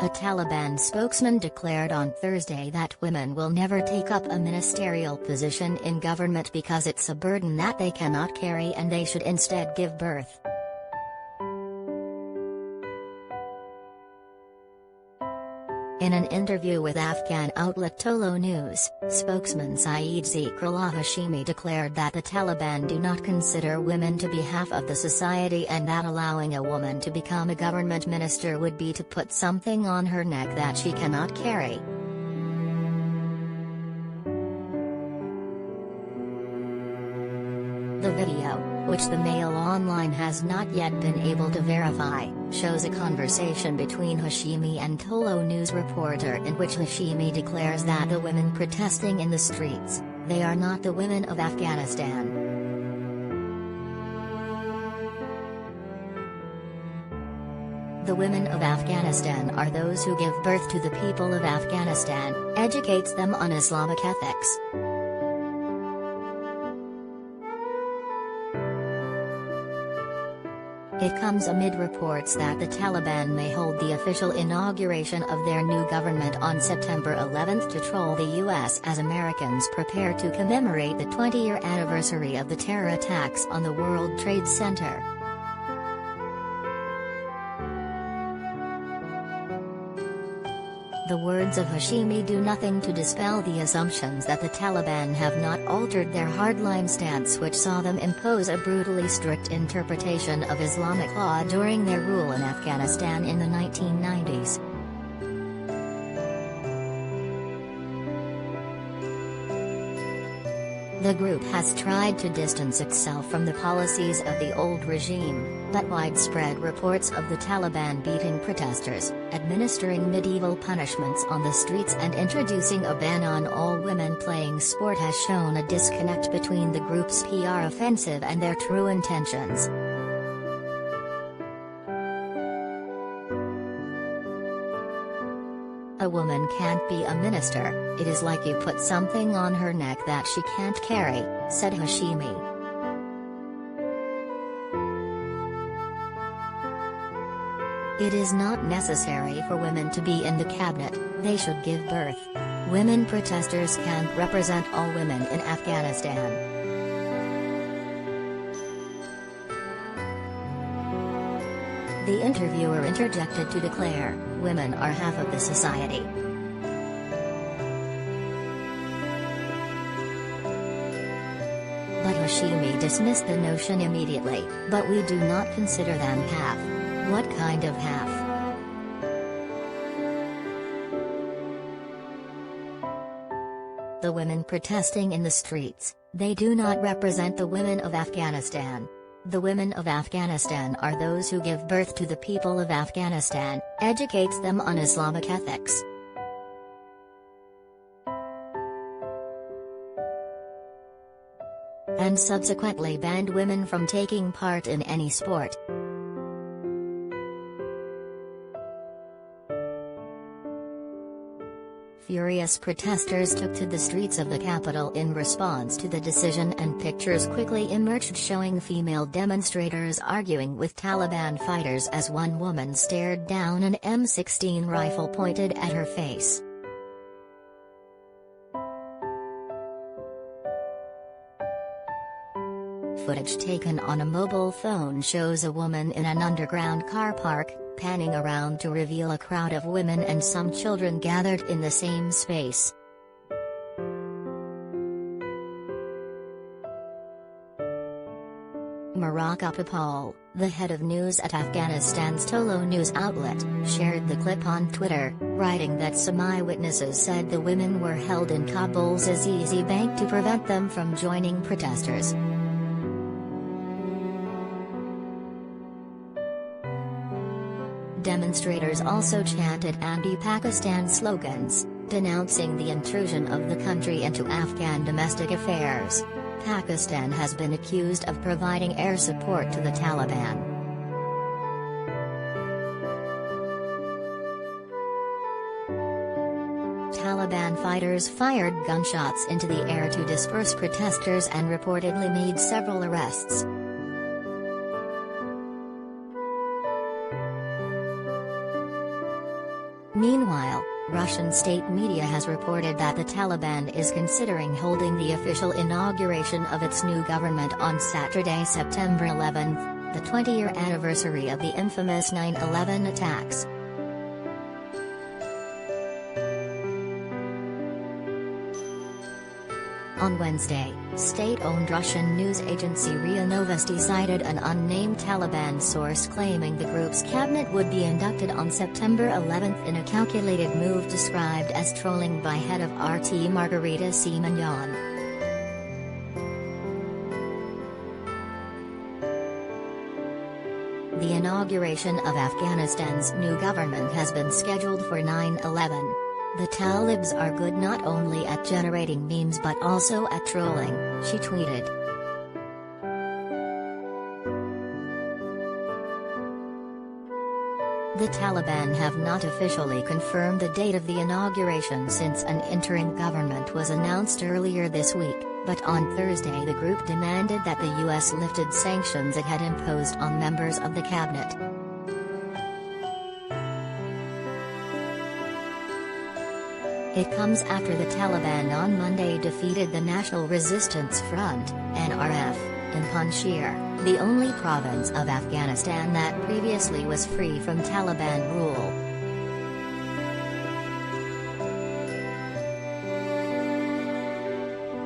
A Taliban spokesman declared on Thursday that women will never take up a ministerial position in government because it's a burden that they cannot carry and they should instead give birth. In an interview with Afghan outlet TOLO News, spokesman Sayed Zekrullah Hashimi declared that the Taliban do not consider women to be half of the society and that allowing a woman to become a government minister would be to put something on her neck that she cannot carry. The video, which the Mail Online has not yet been able to verify, shows a conversation between Hashimi and TOLO News reporter in which Hashimi declares that the women protesting in the streets, they are not the women of Afghanistan. The women of Afghanistan are those who give birth to the people of Afghanistan, educates them on Islamic ethics. It comes amid reports that the Taliban may hold the official inauguration of their new government on September 11 to troll the U.S. as Americans prepare to commemorate the 20-year anniversary of the terror attacks on the World Trade Center. The words of Hashimi do nothing to dispel the assumptions that the Taliban have not altered their hardline stance, which saw them impose a brutally strict interpretation of Islamic law during their rule in Afghanistan in the 1990s. The group has tried to distance itself from the policies of the old regime, but widespread reports of the Taliban beating protesters, administering medieval punishments on the streets and introducing a ban on all women playing sport has shown a disconnect between the group's PR offensive and their true intentions. A woman can't be a minister, it is like you put something on her neck that she can't carry, said Hashimi. It is not necessary for women to be in the cabinet, they should give birth. Women protesters can't represent all women in Afghanistan. The interviewer interjected to declare, women are half of the society. But Hashimi dismissed the notion immediately, but we do not consider them half. What kind of half? The women protesting in the streets, they do not represent the women of Afghanistan. The women of Afghanistan are those who give birth to the people of Afghanistan, educates them on Islamic ethics. And subsequently banned women from taking part in any sport. Furious protesters took to the streets of the capital in response to the decision, and pictures quickly emerged showing female demonstrators arguing with Taliban fighters as one woman stared down an M16 rifle pointed at her face. Footage taken on a mobile phone shows a woman in an underground car park, panning around to reveal a crowd of women and some children gathered in the same space. Maraka Papal, the head of news at Afghanistan's TOLO News outlet, shared the clip on Twitter, writing that some eyewitnesses said the women were held in Kabul's Azizi Bank to prevent them from joining protesters. Demonstrators also chanted anti-Pakistan slogans, denouncing the intrusion of the country into Afghan domestic affairs. Pakistan has been accused of providing air support to the Taliban. Taliban fighters fired gunshots into the air to disperse protesters and reportedly made several arrests. Meanwhile, Russian state media has reported that the Taliban is considering holding the official inauguration of its new government on Saturday, September 11, the 20-year anniversary of the infamous 9/11 attacks. On Wednesday, state-owned Russian news agency RIA Novosti cited an unnamed Taliban source claiming the group's cabinet would be inducted on September 11 in a calculated move described as trolling by head of RT Margarita Simonyan. The inauguration of Afghanistan's new government has been scheduled for 9/11. The Talibs are good not only at generating memes but also at trolling, she tweeted. The Taliban have not officially confirmed the date of the inauguration since an interim government was announced earlier this week, but on Thursday the group demanded that the U.S. lifted sanctions it had imposed on members of the cabinet. It comes after the Taliban on Monday defeated the National Resistance Front, NRF, in Panjshir, the only province of Afghanistan that previously was free from Taliban rule.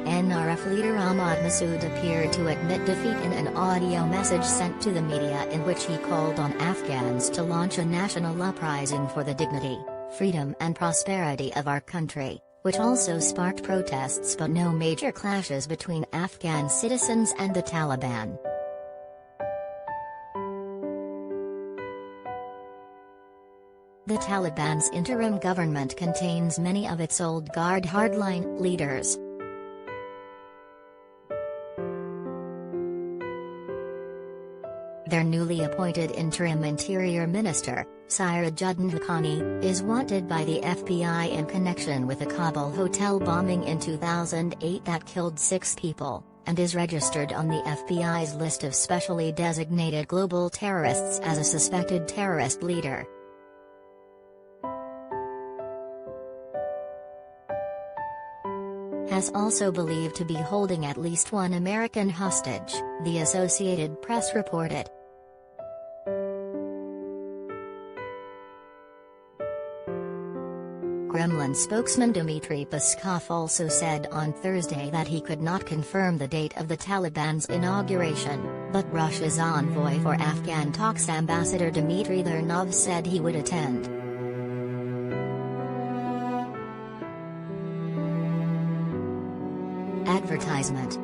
NRF leader Ahmad Massoud appeared to admit defeat in an audio message sent to the media in which he called on Afghans to launch a national uprising for the dignity, freedom and prosperity of our country, which also sparked protests but no major clashes between Afghan citizens and the Taliban. The Taliban's interim government contains many of its old guard hardline leaders. Their newly appointed interim interior minister, Sayed Zekrullah Hashimi, is wanted by the FBI in connection with a Kabul hotel bombing in 2008 that killed 6 people, and is registered on the FBI's list of specially designated global terrorists as a suspected terrorist leader. Has also believed to be holding at least one American hostage, the Associated Press reported. Kremlin spokesman Dmitry Peskov also said on Thursday that he could not confirm the date of the Taliban's inauguration, but Russia's envoy for Afghan talks Ambassador Dmitry Lernov said he would attend. Advertisement.